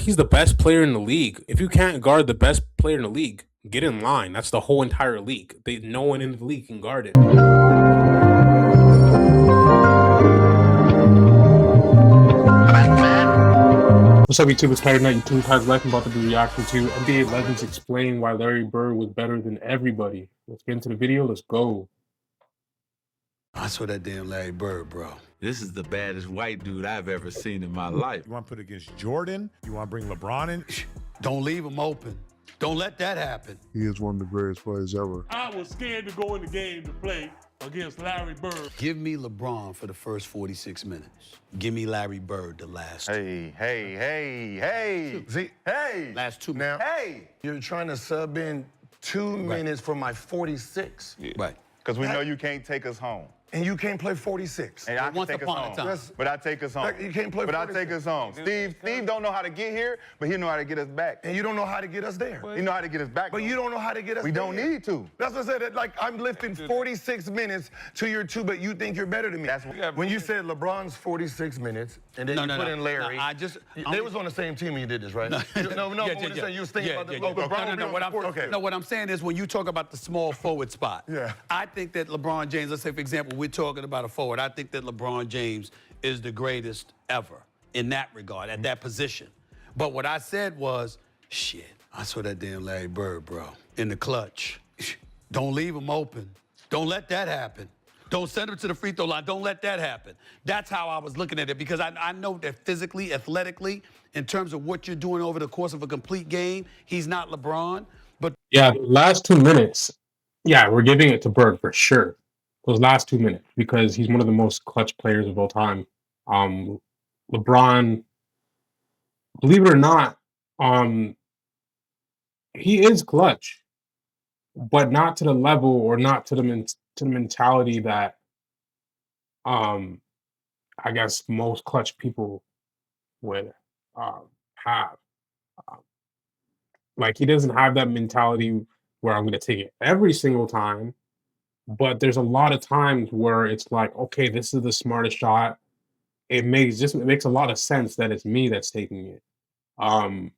he's the best player in the league. If you can't guard the best player in the league, get in line. That's the whole entire league. No one in the league can guard it. What's up, YouTube? It's Tiger Knight. YouTube has life. I'm about to be reacting to NBA Legends explain why Larry Bird was better than everybody. Let's get into the video. Let's go. I saw that damn Larry Bird, bro. This is the baddest white dude I've ever seen in my life. You want to put it against Jordan? You want to bring LeBron in? Don't leave him open. Don't let that happen. He is one of the greatest players ever. I was scared to go in the game to play against Larry Bird. Give me LeBron for the first 46 minutes. Give me Larry Bird the last. Hey. See, hey. Last 2 Now, minutes. hey. You're trying to sub in 2 minutes for my 46. Yeah. Right. Because we know you can't take us home. And you can't play 46. And I can Once take us upon a home. time. But I take us home. You can't play But I 46. take us home. Steve don't know how to get here, but he know how to get us back. And you don't know how to get us there. He know how to get us back. But you don't know how to get us We there. don't need to. That's what I said. Like, I'm lifting 46 minutes to your 2, but you think you're better than me. That's what- When you said LeBron's 46 minutes, and then No, you no, put no. in Larry. No, They was on the same team when you did this, right? No, you was thinking about LeBron. No, what I'm saying is when you talk about the small forward spot, Yeah. I think that LeBron James, let's say, for example, we're talking about a forward. I think that LeBron James is the greatest ever in that regard, at that position. But what I said was, shit, I saw that damn Larry Bird, bro, in the clutch. Don't leave him open. Don't let that happen. Don't send him to the free throw line. Don't let that happen. That's how I was looking at it, because I know that physically, athletically, in terms of what you're doing over the course of a complete game, he's not LeBron. But Yeah, the last 2 minutes, yeah, we're giving it to Bird for sure. Those last 2 minutes, because he's one of the most clutch players of all time. LeBron, believe it or not, he is clutch, but not to the level or not to the mentality that I guess most clutch people would have. Um, like, he doesn't have that mentality where I'm going to take it every single time. But there's a lot of times where it's like, okay, this is the smartest shot. It makes a lot of sense that it's me that's taking it. I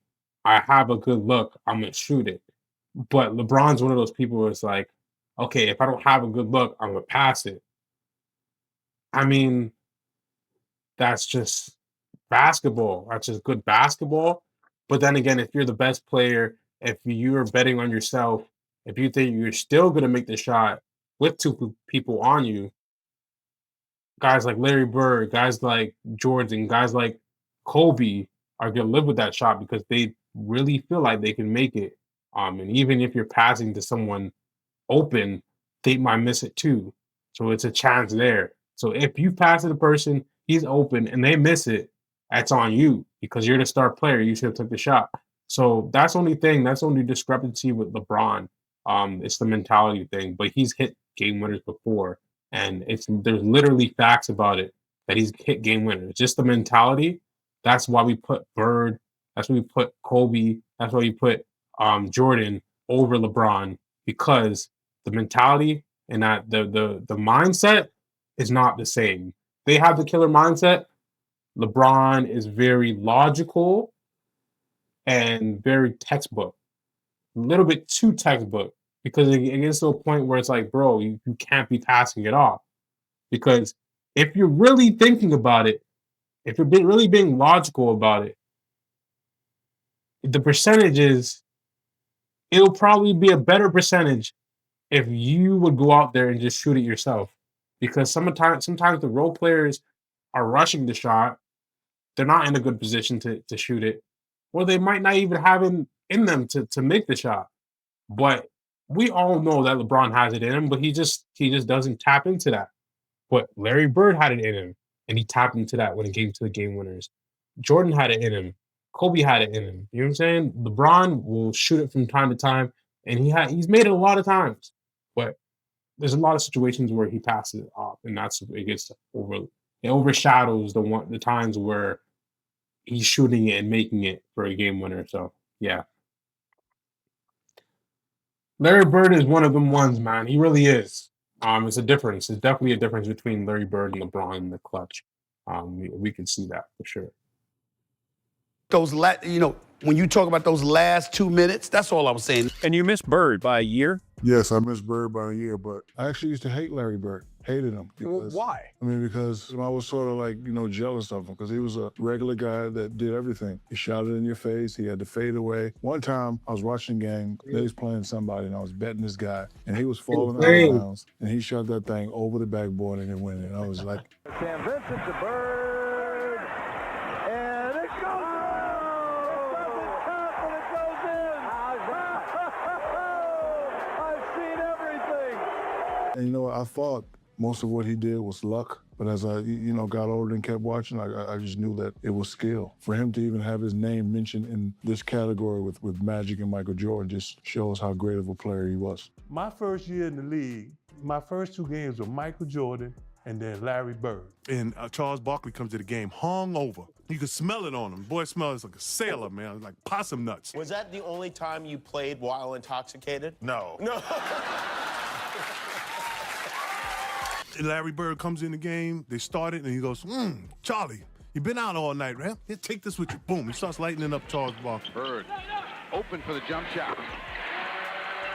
have a good look, I'm gonna shoot it. But LeBron's one of those people where it's like, okay, if I don't have a good look, I'm gonna pass it. I mean, that's just basketball. That's just good basketball. But then again, if you're the best player, if you're betting on yourself, if you think you're still gonna make the shot with 2 people on you, guys like Larry Bird, guys like Jordan, guys like Kobe are gonna live with that shot because they really feel like they can make it. And even if you're passing to someone open, they might miss it too. So it's a chance there. So if you pass to the person, he's open, and they miss it, that's on you because you're the star player. You should have took the shot. So that's the only thing. That's the only discrepancy with LeBron. It's the mentality thing. But he's hit game winners before, and there's literally facts about it that he's hit game winners. Just the mentality. That's why we put Bird. That's why we put Kobe. That's why we put Jordan over LeBron, because the mentality and that the mindset is not the same. They have the killer mindset. LeBron is very logical and very textbook, a little bit too textbook, because it gets to a point where it's like, bro, you can't be passing it off. Because if you're really thinking about it, if you're really being logical about it, the percentages, it'll probably be a better percentage if you would go out there and just shoot it yourself. Because sometimes the role players are rushing the shot. They're not in a good position to shoot it, or they might not even have it in them to make the shot. But we all know that LeBron has it in him, but he just doesn't tap into that. But Larry Bird had it in him, and he tapped into that when it came to the game winners. Jordan had it in him. Kobe had it in him. You know what I'm saying? LeBron will shoot it from time to time, and he's made it a lot of times. But there's a lot of situations where he passes it off, and that's it gets it overshadows the times where he's shooting it and making it for a game winner. So yeah. Larry Bird is one of them ones, man. He really is. It's a difference. It's definitely a difference between Larry Bird and LeBron in the clutch. We can see that for sure. When you talk about those last 2 minutes, that's all I was saying. And you missed Bird by a year? Yes, I missed Bird by a year, but I actually used to hate Larry Bird. Hated him. Because, Why? I mean, because I was sort of like, jealous of him because he was a regular guy that did everything. He shouted in your face. He had to fade away. One time I was watching a game, they was playing somebody and I was betting this guy and he was falling out of bounds and he shot that thing over the backboard and it went in. I was like, Sam Vincent to Bird, and it goes in! It doesn't count, but it goes in! I've seen everything! and I thought most of what he did was luck, but as I, got older and kept watching, I just knew that it was skill. For him to even have his name mentioned in this category with Magic and Michael Jordan just shows how great of a player he was. My first year in the league, my first 2 games were Michael Jordan and then Larry Bird. And Charles Barkley comes to the game hung over. You could smell it on him. Boy smells like a sailor, man, like possum nuts. Was that the only time you played while intoxicated? No. No. Larry Bird comes in the game, they started, and he goes, Charlie, you've been out all night, man. Here, take this with you. Boom, he starts lightening up Charles Barkley. Bird, open for the jump shot.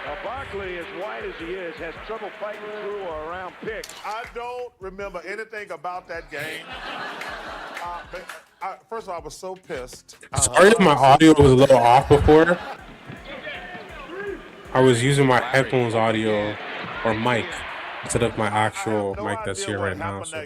Now Barkley, as wide as he is, has trouble fighting through or around picks. I don't remember anything about that game. First of all, I was so pissed. Sorry if my audio was a little off before. I was using my headphones audio or mic instead of my actual mic that's here right now. So.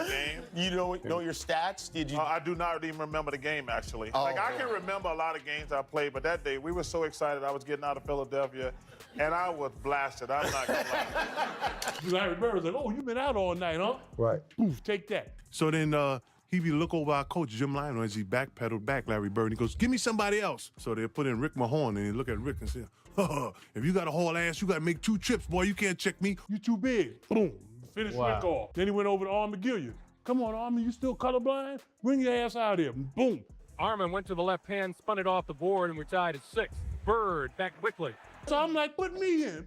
You know your stats? Did you? I do not even remember the game, actually. Oh, I can remember a lot of games I played, but that day we were so excited. I was getting out of Philadelphia, and I was blasted. I'm not going to lie. Larry Bird was like, oh, you've been out all night, huh? Right. Poof, take that. So then he be look over our coach, Jim Lionel, as he backpedaled back Larry Bird. And he goes, give me somebody else. So they put in Rick Mahorn, and he look at Rick and say, if you got a whole ass, you got to make 2 trips, boy. You can't check me. You too big. Boom. Finish Rick off. Then he went over to Armin Gilliard. Come on, Armin, you still colorblind? Bring your ass out here. Boom. Armin went to the left hand, spun it off the board, and we're tied at 6. Bird back quickly. So I'm like, put me in,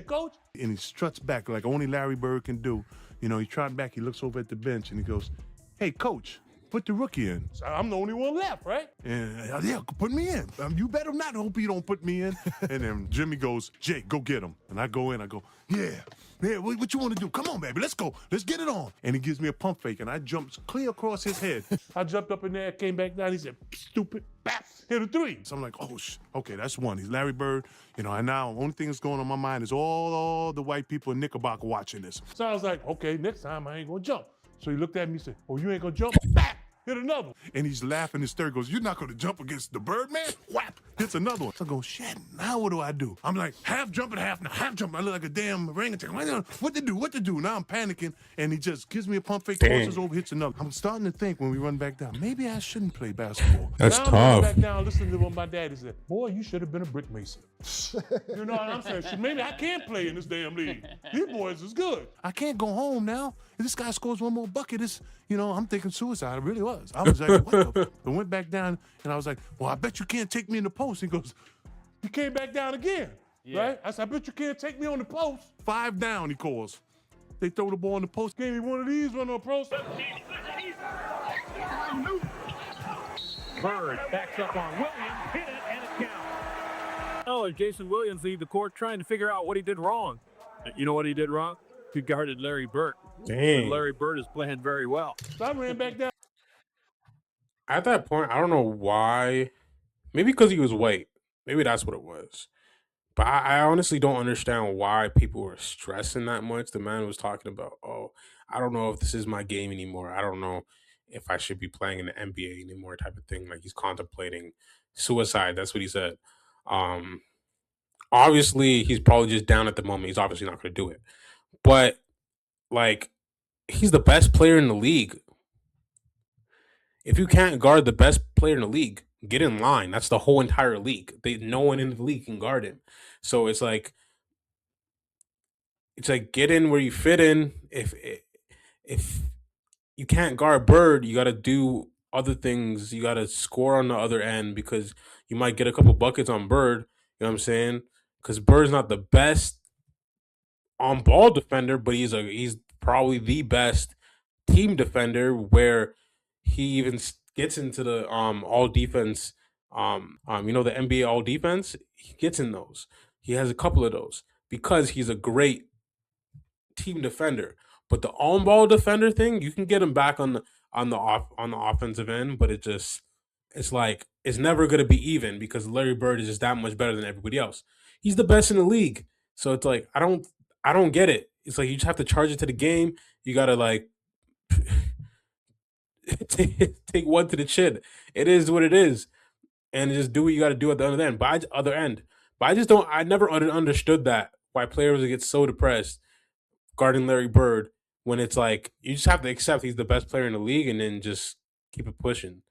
coach. And he struts back like only Larry Bird can do. He trot back, he looks over at the bench, and he goes, hey, coach, put the rookie in. So I'm the only one left, right? And yeah, put me in. You better not hope you don't put me in. And then Jimmy goes, Jake, go get him. And I go in, I go, yeah, what you want to do? Come on, baby, let's go. Let's get it on. And he gives me a pump fake, and I jumped clear across his head. I jumped up in there, came back down, he said, stupid, bap, hit a 3. So I'm like, oh, okay, that's one. He's Larry Bird, and now the only thing that's going on in my mind is all the white people in Knickerbocker watching this. So I was like, okay, next time I ain't gonna jump. So he looked at me and said, oh, you ain't gonna jump? Bap! Hit another one. And he's laughing his third, goes, you're not gonna jump against the Birdman? Whap! Hits another one. So I go, shit, now what do? I'm like, half jumping, half jumping. I look like a damn orangutan. What to do? Now I'm panicking, and he just gives me a pump fake, crosses over, hits another. I'm starting to think when we run back down, maybe I shouldn't play basketball. That's now tough. I'm back down, listening to what my daddy said. Boy, you should have been a brick mason. You know what I'm saying? Shit, maybe I can't play in this damn league. These boys is good. I can't go home now. If this guy scores one more bucket, I'm thinking suicide. It really was. I was like, what the? I went back down, and I was like, well, I bet you can't take me in the post. He goes, you came back down again, right? I said, I bet you can't take me on the post. 5 down, he calls. They throw the ball in the post. Gave me one of these, run on the post. Bird backs up on Williams, hit it, and it counts. Oh, and Jason Williams leave the court trying to figure out what he did wrong. You know what he did wrong? He guarded Larry Bird. Dang. Larry Bird is playing very well. So I ran back down. At that point, I don't know why. Maybe because he was white. Maybe that's what it was. But I honestly don't understand why people were stressing that much. The man was talking about, oh, I don't know if this is my game anymore. I don't know if I should be playing in the NBA anymore, type of thing. Like he's contemplating suicide. That's what he said. Obviously, he's probably just down at the moment. He's obviously not going to do it. But, like, he's the best player in the league. If you can't guard the best player in the league, get in line. That's the whole entire league. No one in the league can guard him. So it's like get in where you fit in. If you can't guard Bird, you got to do other things. You got to score on the other end because you might get a couple buckets on Bird. You know what I'm saying? Because Bird's not the best on-ball defender, but he's probably the best team defender where he even gets into the all-defense The NBA all defense, he gets in those. He has a couple of those because he's a great team defender. But the on ball defender thing, you can get him back on the offensive end, but it's like it's never gonna be even because Larry Bird is just that much better than everybody else. He's the best in the league. So it's like I don't get it. It's like you just have to charge it to the game. You gotta like take one to the chin. It is what it is, and just do what you got to do at the other end. But I just don't. I never understood that why players get so depressed guarding Larry Bird when it's like you just have to accept he's the best player in the league and then just keep it pushing.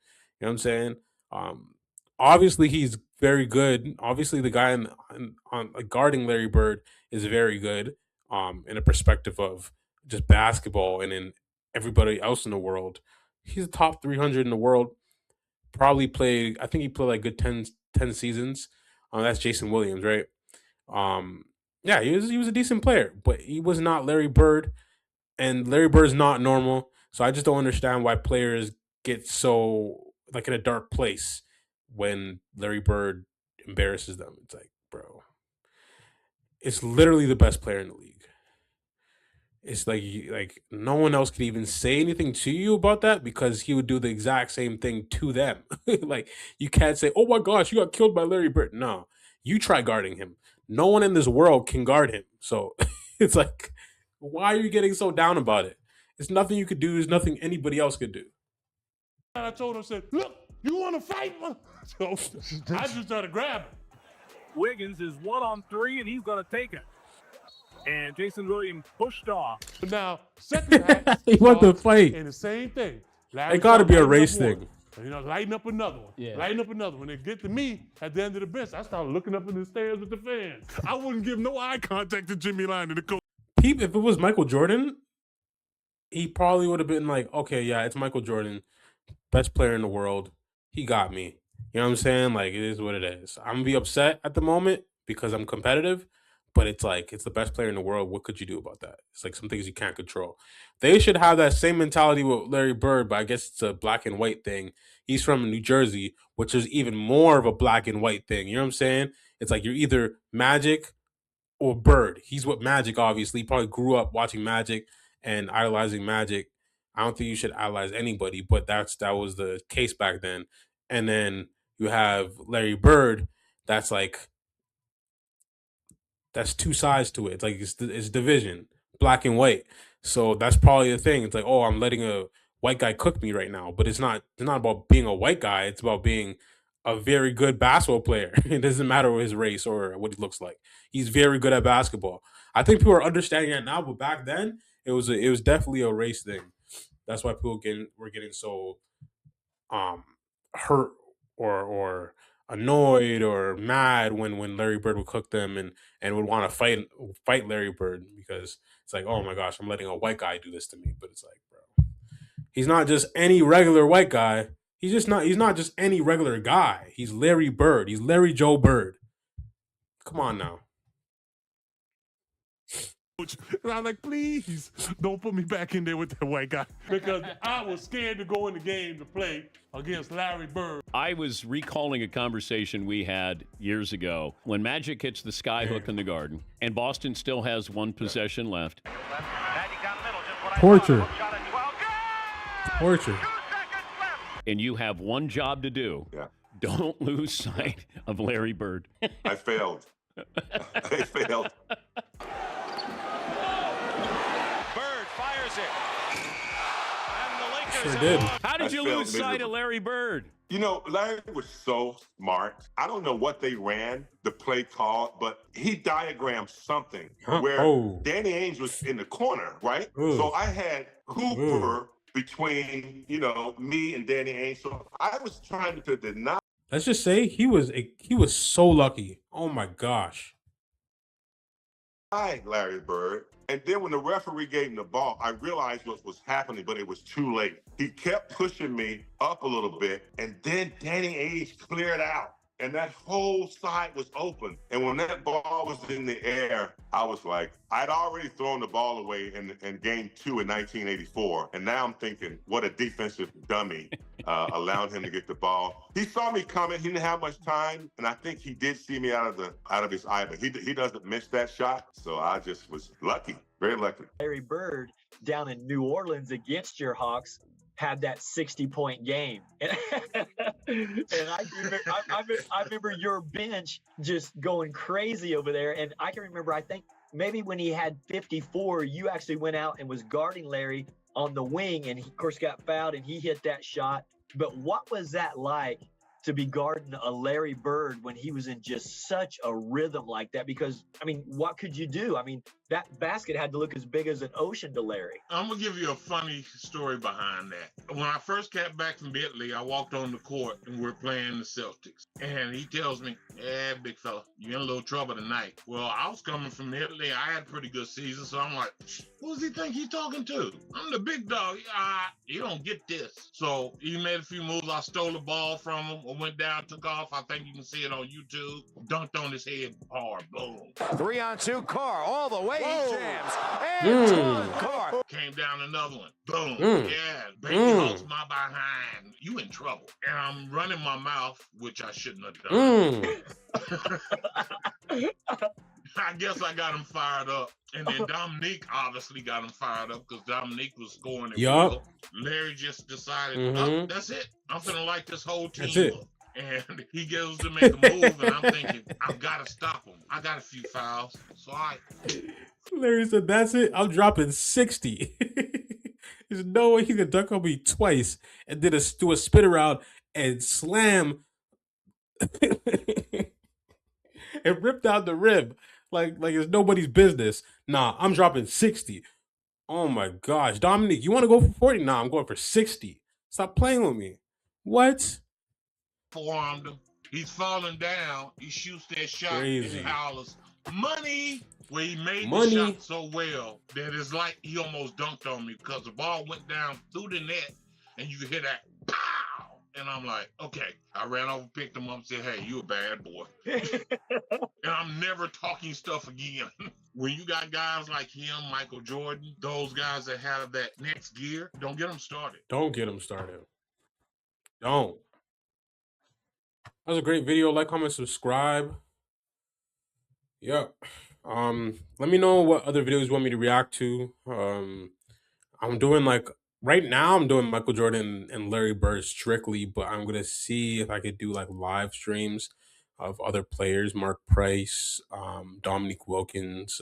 You know what I'm saying? Um, Obviously he's very good. Obviously the guy on like, guarding Larry Bird is very good. In a perspective of just basketball and in everybody else in the world, he's the top 300 in the world. Probably played. I think he played like good 10 seasons. That's Jason Williams, right? Um, yeah, he was a decent player, but he was not Larry Bird, and Larry Bird's not normal. So I just don't understand why players get so like in a dark place when Larry Bird embarrasses them. It's like, bro, it's literally the best player in the league. It's like no one else could even say anything to you about that because he would do the exact same thing to them. Like you can't say, "Oh my gosh, you got killed by Larry Bird." No, you try guarding him. No one in this world can guard him. So it's like, why are you getting so down about it? It's nothing you could do. There's nothing anybody else could do. And I told him, I said, look, you want to fight? So I just tried to grab him. Wiggins is 1-on-3, and he's going to take it. And Jason Williams pushed off. But now, second half, He want to fight. and the same thing. It got to be a race thing. Lighten up another one. Yeah. Lighten up another one. When they get to me at the end of the bench, I start looking up in the stairs with the fans. I wouldn't give no eye contact to Jimmy Line and the coach. If it was Michael Jordan, he probably would have been like, okay, yeah, it's Michael Jordan, best player in the world. He got me. You know what I'm saying? Like, it is what it is. I'm going to be upset at the moment because I'm competitive, but it's like, it's the best player in the world. What could you do about that? It's like some things you can't control. They should have that same mentality with Larry Bird, but I guess it's a black and white thing. He's from New Jersey, which is even more of a black and white thing. You know what I'm saying? It's like you're either Magic or Bird. He's what Magic, obviously. He probably grew up watching Magic and idolizing Magic. I don't think you should idolize anybody, but that was the case back then. And then you have Larry Bird. That's two sides to it. It's like it's division, black and white. So that's probably the thing. It's like, oh, I'm letting a white guy cook me right now, but it's not. It's not about being a white guy. It's about being a very good basketball player. It doesn't matter his race or what he looks like. He's very good at basketball. I think people are understanding it now, but back then it was definitely a race thing. That's why people were getting so hurt or annoyed or mad when Larry Bird would cook them and would want to fight Larry Bird because it's like, oh my gosh, I'm letting a white guy do this to me. But it's like, bro, he's not just any regular white guy. He's not just any regular guy. He's Larry Bird. He's Larry Joe Bird. Come on now. And I'm like, please don't put me back in there with that white guy. Because I was scared to go in the game to play against Larry Bird. I was recalling a conversation we had years ago when Magic hits the skyhook in the Garden and Boston still has one possession left. Torture. Torture. And you have one job to do. Yeah. Don't lose sight of Larry Bird. I failed. I failed. Sure did. How did you lose sight of Larry Bird? You know, Larry was so smart. I don't know what they ran, the play call, but he diagrammed something where Danny Ainge was in the corner, right? So I had Cooper between, me and Danny Ainge. So I was trying to deny. Let's just say he was so lucky. Oh my gosh. Larry Bird. And then when the referee gave him the ball, I realized what was happening, but it was too late. He kept pushing me up a little bit, and then Danny Ainge cleared out. and that whole side was open. And when that ball was in the air, I was like, I'd already thrown the ball away in game 2 in 1984. And now I'm thinking, what a defensive dummy allowed him to get the ball. He saw me coming. He didn't have much time. And I think he did see me out of his eye, but he doesn't miss that shot. So I just was lucky, very lucky. Larry Bird down in New Orleans against your Hawks had that 60-point game. And I remember your bench just going crazy over there. And I can remember, I think maybe when he had 54, you actually went out and was guarding Larry on the wing, and he, of course, got fouled and he hit that shot. But what was that like to be guarding a Larry Bird when he was in just such a rhythm like that? Because, I mean, what could you do? I mean, that basket had to look as big as an ocean to Larry. I'm going to give you a funny story behind that. When I first got back from Italy, I walked on the court and we're playing the Celtics. And he tells me, big fella, you're in a little trouble tonight. Well, I was coming from Italy. I had a pretty good season. So I'm like, who does he think he's talking to? I'm the big dog. You don't get this. So he made a few moves. I stole the ball from him. I went down, took off. I think you can see it on YouTube. Dunked on his head hard. Boom. 3-on-2, Carr all the way. Whoa. He jams. And one, Carr. Came down another one. Boom. Mm. Yeah. Baby hugs my behind. You in trouble. And I'm running my mouth, which I shouldn't have done. I guess I got him fired up. And then Dominique obviously got him fired up because Dominique was scoring. Yup. Larry just decided, oh, that's it. I'm going to light this whole team That's it. up. And he goes to make a move, and I'm thinking, I've got to stop him. I got a few fouls. So Larry said, that's it. I'm dropping 60. There's no way he could dunk on me twice and then do a spin around and slam and rip down the rim like it's nobody's business. Nah, I'm dropping 60. Oh my gosh. Dominique, you want to go for 40? Nah, I'm going for 60. Stop playing with me. What? forearmed him. He's falling down. He shoots that shot Crazy. and hollers, money! Where he made Money. the shot so well that it's like he almost dunked on me because the ball went down through the net and you could hear that pow! And I'm like, okay. I ran over, picked him up, and said, hey, you a bad boy. And I'm never talking stuff again. When you got guys like him, Michael Jordan, those guys that have that next gear, don't get them started. Don't get him started. Don't. That was a great video. Like, comment, subscribe. Yep. Let me know what other videos you want me to react to. I'm doing right now I'm doing Michael Jordan and Larry Bird strictly, but I'm gonna see if I could do live streams of other players, Mark Price, Dominique Wilkins,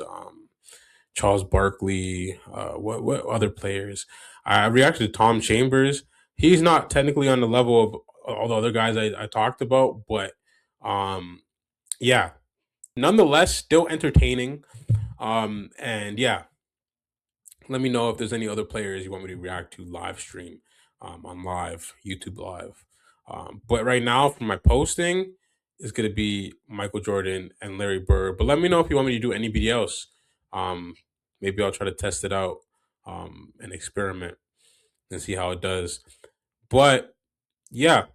Charles Barkley, what other players? I reacted to Tom Chambers. He's not technically on the level of all the other guys I talked about, but yeah. Nonetheless, still entertaining. And yeah, let me know if there's any other players you want me to react to live stream on live, YouTube Live. But right now, for my posting, it's going to be Michael Jordan and Larry Bird. But let me know if you want me to do anybody else. Maybe I'll try to test it out and experiment and see how it does. But yeah,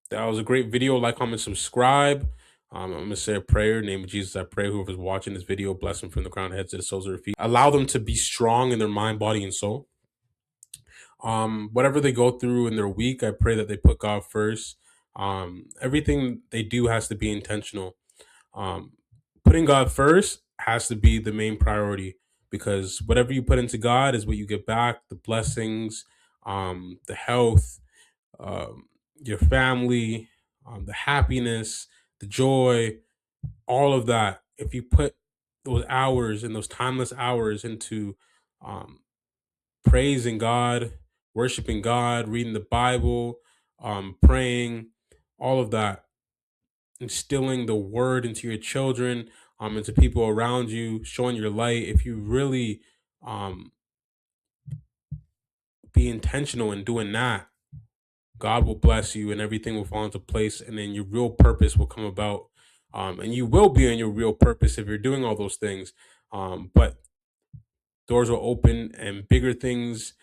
that was a great video. Like, comment, subscribe. I'm going to say a prayer. In the name of Jesus, I pray whoever's watching this video, bless them from the crown of heads to the soles of their feet. Allow them to be strong in their mind, body, and soul. Whatever they go through in their week, I pray that they put God first. Everything they do has to be intentional. Putting God first has to be the main priority, because whatever you put into God is what you get back. The blessings, the health, your family, the happiness, the joy, all of that. If you put those hours and those timeless hours into praising God, worshiping God, reading the Bible, praying, all of that, instilling the word into your children, into people around you, showing your light. If you really be intentional in doing that, God will bless you and everything will fall into place, and then your real purpose will come about. And you will be in your real purpose if you're doing all those things. But doors will open and bigger things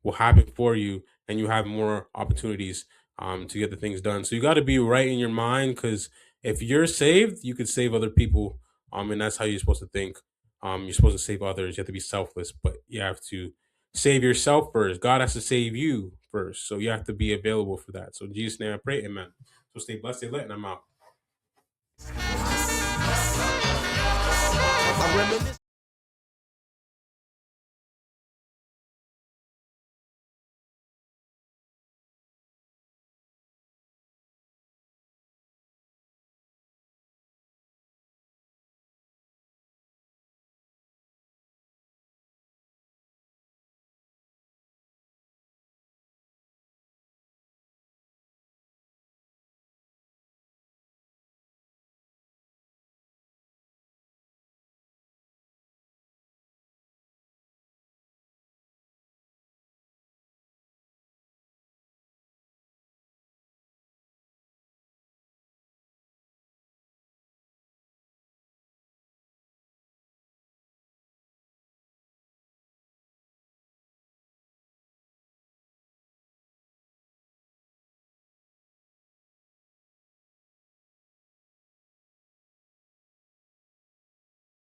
will happen for you, and you have more opportunities to get the things done. So you got to be right in your mind, because if you're saved, you could save other people. And that's how you're supposed to think. You're supposed to save others. You have to be selfless, but you have to save yourself first. God has to save you first. So you have to be available for that. So in Jesus' name I pray, amen. So stay blessed, stay lit, and I'm out.